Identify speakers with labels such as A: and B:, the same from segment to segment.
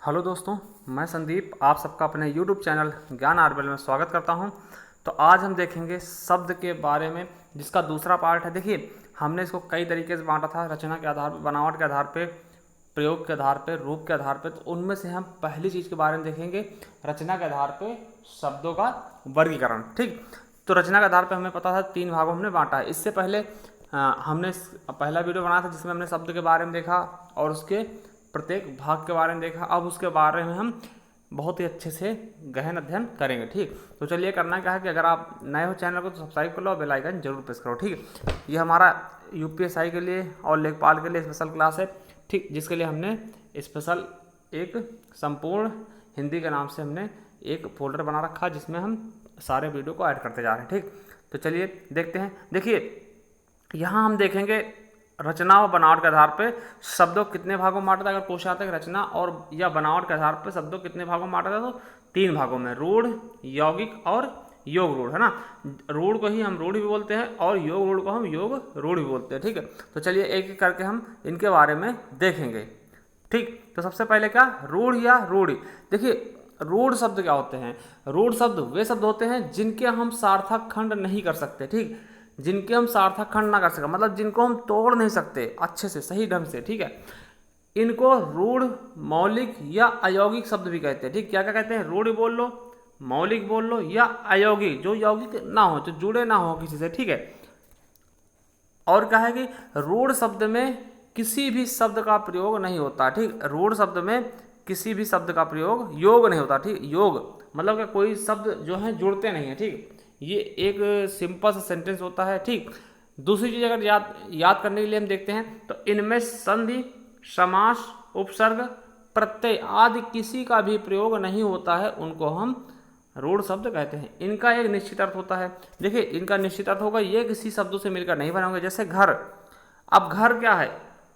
A: Hello दोस्तों, मैं संदीप आप सबका अपने YouTube चैनल ज्ञान आरबेल में स्वागत करता हूं। तो आज हम देखेंगे शब्द के बारे में, जिसका दूसरा पार्ट है। देखिए, हमने इसको कई तरीके से बांटा था, रचना के आधार पर, बनावट के आधार पे, प्रयोग के आधार पे, रूप के आधार पे। तो उनमें से हम पहली चीज़ के बारे में देखेंगे, रचना के आधार पे शब्दों का वर्गीकरण। ठीक, तो रचना के आधार पर हमें पता था 3 भागों में हमने बांटा है। इससे पहले हमने पहला वीडियो बनाया था जिसमें हमने शब्द के बारे में देखा और उसके प्रत्येक भाग के बारे में देखा। अब उसके बारे में हम बहुत ही अच्छे से गहन अध्ययन करेंगे। ठीक, तो चलिए, करना क्या है कि अगर आप नए हो चैनल को तो सब्सक्राइब कर लो और बेल आइकन जरूर प्रेस करो। ठीक है, ये हमारा यूपीएसआई के लिए और लेखपाल के लिए स्पेशल क्लास है। ठीक, जिसके लिए हमने स्पेशल एक संपूर्ण हिंदी के नाम से हमने एक फोल्डर बना रखा है, जिसमें हम सारे वीडियो को ऐड करते जा रहे हैं। ठीक, तो चलिए देखते हैं। देखिए, यहाँ हम देखेंगे रचना और बनावट के आधार पे शब्दों कितने भागों में बांटा था। अगर क्वेश्चन आता है कि रचना और या बनावट के आधार पे शब्दों कितने भागों में बांटा था, तो 3 भागों में, रूढ़, यौगिक और योग रूढ़, है ना। रूढ़ को ही हम रूढ़ भी बोलते हैं और योग रूढ़ को हम योग रूढ़ भी बोलते हैं। ठीक है, तो चलिए एक एक करके हम इनके बारे में देखेंगे। ठीक, तो सबसे पहले क्या, रूढ़ या रूढ़ी। देखिए, रूढ़ शब्द क्या होते हैं? रूढ़ शब्द वे शब्द होते हैं जिनके हम सार्थक खंड नहीं कर सकते। ठीक, जिनके हम सार्थक खंड ना कर सके, मतलब जिनको हम तोड़ नहीं सकते अच्छे से, सही ढंग से। ठीक है, इनको रूढ़, मौलिक या अयौगिक शब्द भी कहते हैं। ठीक, क्या क्या कहते हैं? रूढ़ बोल लो, मौलिक बोल लो, या अयौगिक, जो यौगिक ना हो, जो जुड़े ना हो किसी से। ठीक है, और क्या है कि रूढ़ शब्द में किसी भी शब्द का प्रयोग नहीं होता। ठीक, रूढ़ शब्द में किसी भी शब्द का प्रयोग, योग नहीं होता। ठीक, योग मतलब कि कोई शब्द जो है जुड़ते नहीं है। ठीक, ये एक सिंपल सा सेंटेंस होता है। ठीक, दूसरी चीज अगर याद करने के लिए हम देखते हैं तो इनमें संधि, समास, उपसर्ग, प्रत्यय आदि किसी का भी प्रयोग नहीं होता है, उनको हम रूढ़ शब्द कहते हैं। इनका एक निश्चित अर्थ होता है। देखिए, इनका निश्चित अर्थ होगा, ये किसी शब्दों से मिलकर नहीं बने होंगे। जैसे घर, अब घर क्या है?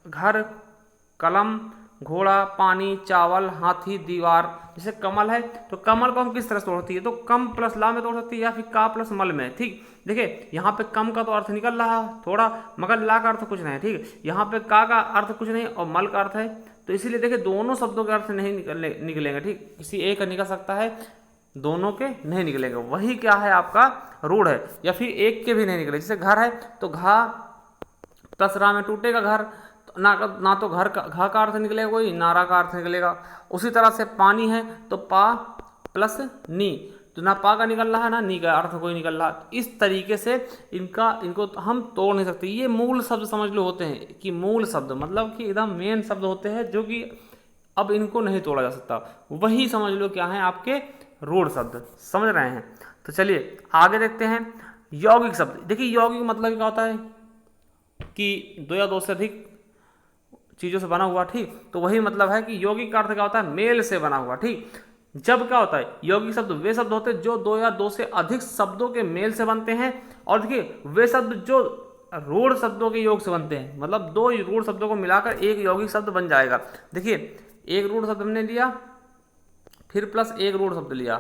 A: घर, कलम, घोड़ा, पानी, चावल, हाथी, दीवार। जैसे कमल है तो कमल को हम किस तरह से तोड़ सकती है? तो कम प्लस ला में तोड़ सकती है, या फिर का प्लस मल में। ठीक, देखिए यहाँ पे कम का तो अर्थ निकल रहा है थोड़ा, मगर ला का अर्थ कुछ नहीं है। ठीक है, यहाँ पे का अर्थ कुछ नहीं और मल का अर्थ है, तो इसीलिए देखिए दोनों शब्दों के अर्थ नहीं निकलेंगे। ठीक, किसी एक का निकल सकता है, दोनों के नहीं निकलेंगे। वही क्या है, आपका रूढ़ है। या फिर एक के भी नहीं निकले। जैसे घर है तो घा प्लस रा में टूटेगा घर, तो ना तो घर का घा का अर्थ निकलेगा कोई, नारा का अर्थ निकलेगा। उसी तरह से पानी है तो पा प्लस नी, तो ना पा का निकल रहा है ना नी का अर्थ कोई निकल रहा। इस तरीके से इनको हम तोड़ नहीं सकते। ये मूल शब्द समझ लो होते हैं, कि मूल शब्द मतलब कि एकदम मेन शब्द होते हैं, जो कि अब इनको नहीं तोड़ा जा सकता। वही समझ लो क्या है, आपके रूढ़ शब्द। समझ रहे हैं? तो चलिए आगे देखते हैं। यौगिक शब्द। देखिए, यौगिक मतलब क्या होता है कि 2 या 2 से अधिक चीजों से बना हुआ। ठीक, तो वही मतलब है कि यौगिक का अर्थ क्या होता है? मेल से बना हुआ। ठीक, जब क्या होता है, यौगिक शब्द वे शब्द होते हैं जो 2 या 2 से अधिक शब्दों के मेल से बनते हैं। और देखिए, वे शब्द जो रूढ़ शब्दों के योग से बनते हैं, मतलब 2 रूढ़ शब्दों को मिलाकर एक यौगिक शब्द बन जाएगा। देखिए, एक रूढ़ शब्द हमने लिया, फिर प्लस एक रूढ़ शब्द लिया,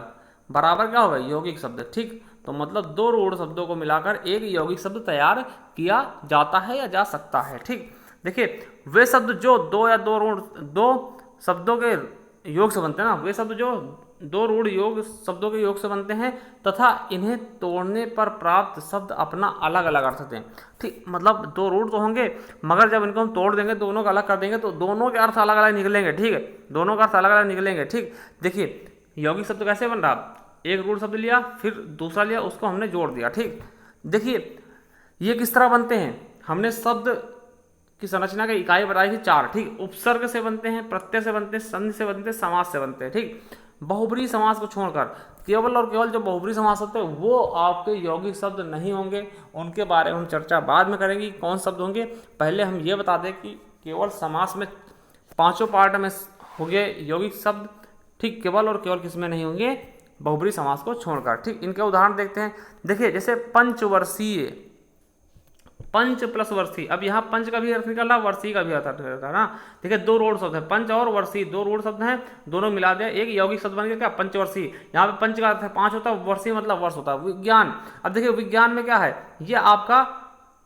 A: बराबर क्या होगा? यौगिक शब्द। ठीक, तो मतलब 2 रूढ़ शब्दों को मिलाकर एक यौगिक शब्द तैयार किया जाता है या जा सकता है। ठीक, देखिए, वे शब्द जो 2 शब्दों के योग से बनते हैं ना, वे शब्द जो 2 रूढ़ योग शब्दों के योग से बनते हैं तथा इन्हें तोड़ने पर प्राप्त शब्द अपना अलग अलग अर्थ दें। ठीक, मतलब 2 रूढ़ तो होंगे, मगर जब इनको हम तोड़ देंगे, दोनों का अलग कर देंगे, तो दोनों के अर्थ अलग अलग निकलेंगे। ठीक है, दोनों का अर्थ अलग अलग निकलेंगे। ठीक, देखिए यौगिक शब्द कैसे बन रहा, एक रूढ़ शब्द लिया, फिर दूसरा लिया, उसको हमने जोड़ दिया। ठीक, देखिए ये किस तरह बनते हैं, हमने शब्द की संरचना की इकाई बताई थी 4। ठीक, उपसर्ग से बनते हैं, प्रत्यय से बनते हैं, संधि से बनते हैं, समास से बनते हैं। ठीक, बहुब्रीहि समास को छोड़कर केवल और केवल जो बहुब्रीहि समास होते हैं वो आपके यौगिक शब्द नहीं होंगे। उनके बारे में हम चर्चा बाद में करेंगे, कौन शब्द होंगे। पहले हम ये बता दें कि केवल समास में 5 पार्ट में होंगे यौगिक शब्द। ठीक, केवल और केवल किसमें नहीं होंगे? बहुब्रीहि समास को छोड़कर। ठीक, इनके उदाहरण देखते हैं। देखिए, जैसे पंचवर्षीय, पंच प्लस वर्षी। अब यहाँ पंच का भी अर्थ निकल रहा, वर्षी का भी अर्थ निकल रहा है ना। देखिए, 2 रूढ़ शब्द है, पंच और वर्षी, 2 रूढ़ शब्द हैं, दोनों मिला दिया एक यौगिक शब्द बन गया, क्या? पंचवर्षी। यहाँ पे पंच का अर्थ है 5 होता है, वर्षी मतलब वर्ष होता है। विज्ञान, अब देखिए विज्ञान में क्या है, ये आपका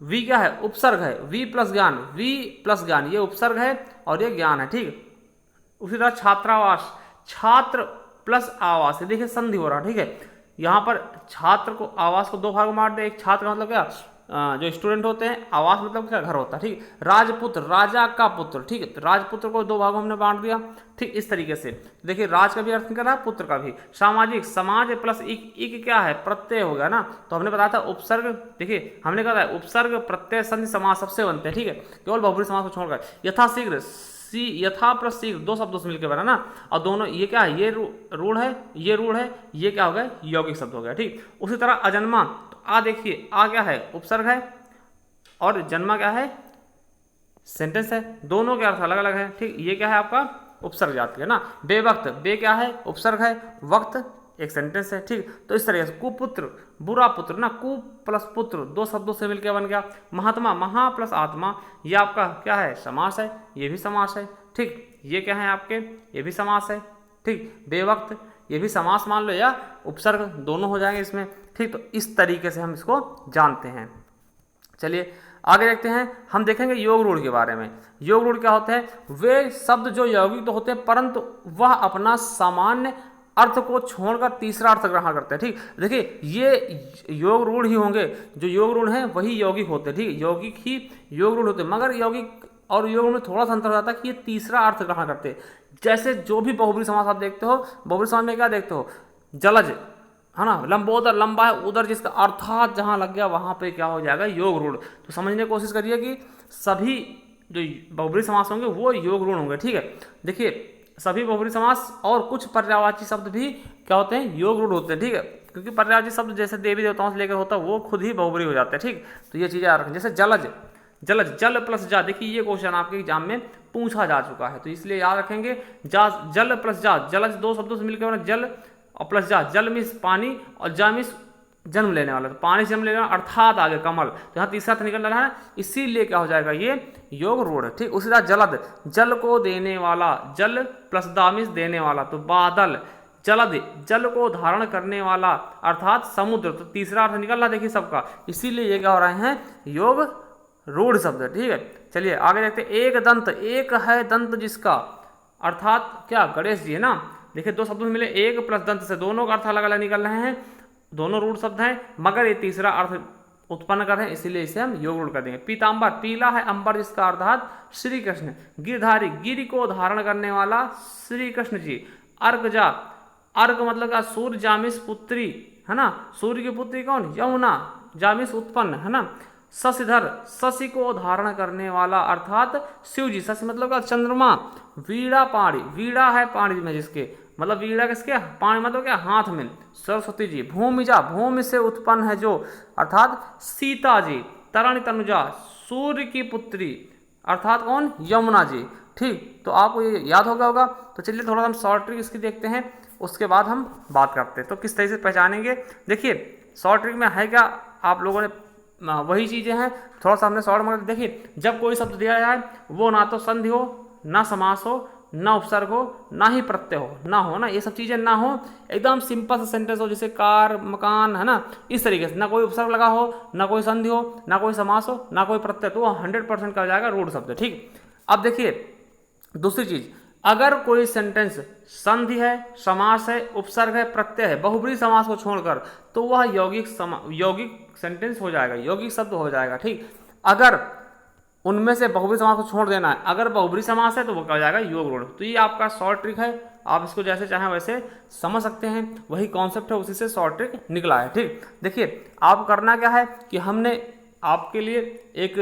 A: वी क्या है? उपसर्ग है। वी प्लस ज्ञान, वी प्लस ज्ञान, ये उपसर्ग है और ये ज्ञान है। ठीक, उसी तरह छात्रावास, छात्र प्लस आवास, देखिए संधि हो रहा, ठीक है। यहाँ पर छात्र को, आवास को दो भाग में बांट दे, एक छात्र का मतलब क्या, जो स्टूडेंट होते हैं, आवास मतलब क्या, घर होता है, ठीक। राजपुत्र, राजा का पुत्र, ठीक है, तो राजपुत्र को दो भागों में हमने बांट दिया, ठीक। इस तरीके से देखिए राज का भी अर्थ निकल रहा है, पुत्र का भी। सामाजिक, समाज प्लस इक क्या है, प्रत्यय हो गया ना, तो हमने बताया था उपसर्ग, देखिए हमने कहा था उपसर्ग प्रत्यय संधि समास सबसे बनते हैं, ठीक है, केवल बहुब्रीहि समास को छोड़कर। यथाशीघ्र, यथा प्लस शीघ्र दो शब्दों से मिलकर बना ना, और दोनों ये क्या है, ये रूढ़ है, ये रूढ़ है, ये क्या हो गया, यौगिक शब्द हो गया, ठीक। उसी तरह अजन्मा, तो आ देखिए आ क्या है, उपसर्ग है, और जन्मा क्या है, सेंटेंस है, दोनों के अर्थ अलग अलग है, ठीक। ये क्या है आपका उपसर्ग जाती है ना। बेवक्त, बे क्या है, उपसर्ग है, वक्त एक सेंटेंस है, ठीक। तो इस तरह से कुपुत्र, बुरा पुत्र ना, कु प्लस पुत्र दो शब्दों से मिलकर बन गया। महात्मा, महा प्लस आत्मा, ये आपका क्या है, समास है, ये भी समास है, ठीक। ये क्या है आपके, ये भी समास है, ठीक। बेवक्त ये भी समास मान लो या उपसर्ग, दोनों हो जाएंगे इसमें, ठीक। तो इस तरीके से हम इसको जानते हैं। चलिए आगे देखते हैं, हम देखेंगे योग रूढ़ के बारे में। योग रूढ़ क्या होते हैं, वे शब्द जो यौगिक तो होते हैं परंतु वह अपना सामान्य अर्थ को छोड़कर तीसरा अर्थ ग्रहण करते हैं, ठीक। देखिए ये योग रूढ़ ही होंगे, जो योग रूढ़ हैं वही यौगिक होते हैं, ठीक। यौगिक ही योग रूढ़ होते हैं, मगर यौगिक और योग में थोड़ा सा अंतर हो जाता है कि ये तीसरा अर्थ ग्रहण करते हैं। जैसे जो भी बहुब्रीहि समास आप देखते हो, बहुब्रीहि समास में क्या देखते हो, जलज है ना, लंबोदर, लंबा है उधर, जिसका अर्थात जहाँ लग गया वहाँ पे क्या हो जाएगा, योग रूढ़। तो समझने की कोशिश करिए कि सभी जो बहुब्रीहि समास होंगे वो योग रूढ़ होंगे, ठीक है। देखिए सभी बहुब्रीहि समास और कुछ पर्यायवाची शब्द भी क्या होते हैं, योग रूढ़ होते हैं, ठीक है। क्योंकि पर्यायवाची शब्द जैसे देवी देवताओं से लेकर होता है वो खुद ही बहुब्रीहि हो जाते हैं, ठीक। तो ये चीज़ें याद रखें। जैसे जलज, जलज, जल प्लस जा, देखिए ये क्वेश्चन आपके एग्जाम में पूछा जा चुका है, तो इसलिए याद रखेंगे। जा, जल प्लस जा, जलज दो शब्दों से मिलकर बना जल, और प्लस जा, जल मीन्स पानी, और जा मीन्स जन्म लेने वाला, तो पानी से जन्म लेने वाला, अर्थात आगे कमल, तो यहाँ तीसरा तो निकल रहा है, इसीलिए क्या हो जाएगा, ये योग रूढ़, ठीक। उसी तरह जलद, जल को देने वाला, जल प्लस दा मीन्स देने वाला, तो बादल। जलद, जल को धारण करने वाला, अर्थात समुद्र, तो तीसरा अर्थ निकल रहा देखिए सबका, इसीलिए ये क्या हो रहे हैं, योग रूढ़ शब्द, ठीक है। चलिए आगे देखते हैं। एक दंत, एक है दंत जिसका, अर्थात क्या, गणेश जी है ना। देखिए दो शब्दों में मिले, एक प्लस दंत से, दोनों का अर्थ अलग अलग निकल रहे हैं, दोनों रूढ़ शब्द हैं, मगर ये तीसरा अर्थ उत्पन्न कर रहे हैं, इसीलिए इसे हम योग रूढ़ कर देंगे। पीताम्बर, पीला है अंबर जिसका, अर्थात श्री कृष्ण। गिरधारी, गिरि को धारण करने वाला श्री कृष्ण जी। अर्कजा, अर्क मतलब क्या, सूर्य, जामिस पुत्री है ना, सूर्य की पुत्री कौन, यमुना, जामिस उत्पन्न है ना। शशिधर, शशि को धारण करने वाला, अर्थात शिव जी। शशि मतलब क्या, चंद्रमा। वीणा पाणी, वीणा है पाणी में जिसके, मतलब वीणा किसके, पाणी मतलब क्या, हाथ में, सरस्वती जी। भूमिजा, भूमि से उत्पन्न है जो, अर्थात सीता जी। तरणि तनुजा, सूर्य की पुत्री, अर्थात कौन, यमुना जी, ठीक। तो आपको ये याद हो गया होगा। तो चलिए थोड़ा हम शॉर्ट ट्रिक इसकी देखते हैं, उसके बाद हम बात करते हैं। तो किस तरह से पहचानेंगे, देखिए शॉर्ट ट्रिक में है क्या, आप लोगों ने वही चीज़ें हैं, थोड़ा सा हमने शॉर्ट में देखिए। जब कोई शब्द दिया जाए वो ना तो संधि हो, ना समास हो, ना उपसर्ग हो, ना ही प्रत्यय हो, ना हो ना, ये सब चीज़ें ना हो, एकदम सिंपल सा सेंटेंस हो, जैसे कार, मकान है ना, इस तरीके से, ना कोई उपसर्ग लगा हो, ना कोई संधि हो, ना कोई समास हो, ना कोई प्रत्यय, तो 100% का जाएगा रूढ़ शब्द, ठीक। अब देखिए दूसरी चीज़, अगर कोई सेंटेंस संधि है, समास है, उपसर्ग है, प्रत्यय है, बहुब्रीहि समास को छोड़कर, तो वह यौगिक सेंटेंस हो जाएगा, यौगिक शब्द हो जाएगा, ठीक। अगर उनमें से बहुब्रीहि समास को छोड़ देना है, अगर बहुब्रीहि समास है तो वो क्या हो जाएगा, योग रूढ़। तो ये आपका शॉर्ट ट्रिक है, आप इसको जैसे चाहें वैसे समझ सकते हैं, वही कॉन्सेप्ट है, उसी से शॉर्ट ट्रिक निकला है, ठीक। देखिए आप करना क्या है कि हमने आपके लिए एक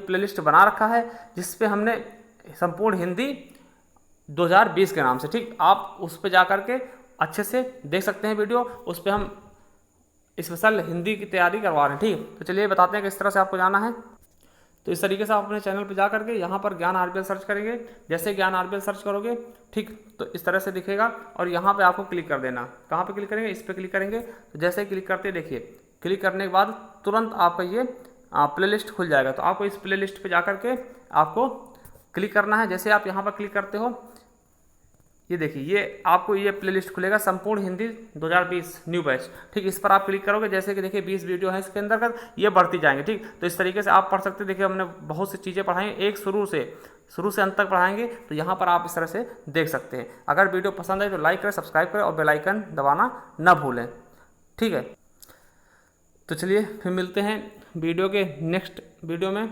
A: प्लेलिस्ट बना रखा है, जिस पे हमने संपूर्ण हिंदी 2020 के नाम से, ठीक। आप उस पर जा करके अच्छे से देख सकते हैं वीडियो, उस पर हम स्पेशल हिंदी की तैयारी करवा रहे हैं, ठीक। तो चलिए बताते हैं किस तरह से आपको जाना है। तो इस तरीके से आप अपने चैनल पर जा करके यहाँ पर ज्ञान आरबीएल सर्च करेंगे, जैसे ज्ञान आरबीएल सर्च करोगे, ठीक, तो इस तरह से दिखेगा, और यहाँ पे आपको क्लिक कर देना। कहाँ पे क्लिक करेंगे, इस पर क्लिक करेंगे, तो जैसे ही क्लिक करते देखिए, क्लिक करने के बाद तुरंत आपका ये प्लेलिस्ट खुल जाएगा। तो आपको इस प्लेलिस्ट पे जा करके आपको क्लिक करना है। जैसे आप यहाँ पर क्लिक करते हो, ये देखिए, ये आपको ये प्लेलिस्ट खुलेगा संपूर्ण हिंदी 2020 न्यू बैच। ठीक, इस पर आप क्लिक करोगे, जैसे कि देखिए 20 वीडियो है इसके अंदर, ये बढ़ती जाएंगे। ठीक, तो इस तरीके से आप पढ़ सकते हैं। देखिए हमने बहुत सी चीज़ें पढ़ाई, एक शुरू से अंत तक पढ़ाएंगे, तो यहाँ पर आप इस तरह से देख सकते हैं। अगर वीडियो पसंद आए तो लाइक करें, सब्सक्राइब करें और बेल आइकन दबाना ना भूलें। ठीक है, तो चलिए फिर मिलते हैं वीडियो के नेक्स्ट वीडियो में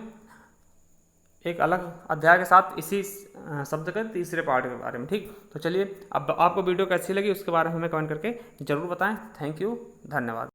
A: एक अलग अध्याय के साथ, इसी शब्द के तीसरे पार्ट के बारे में। ठीक, तो चलिए, अब आपको वीडियो कैसी लगी उसके बारे में हमें कमेंट करके ज़रूर बताएं। थैंक यू, धन्यवाद।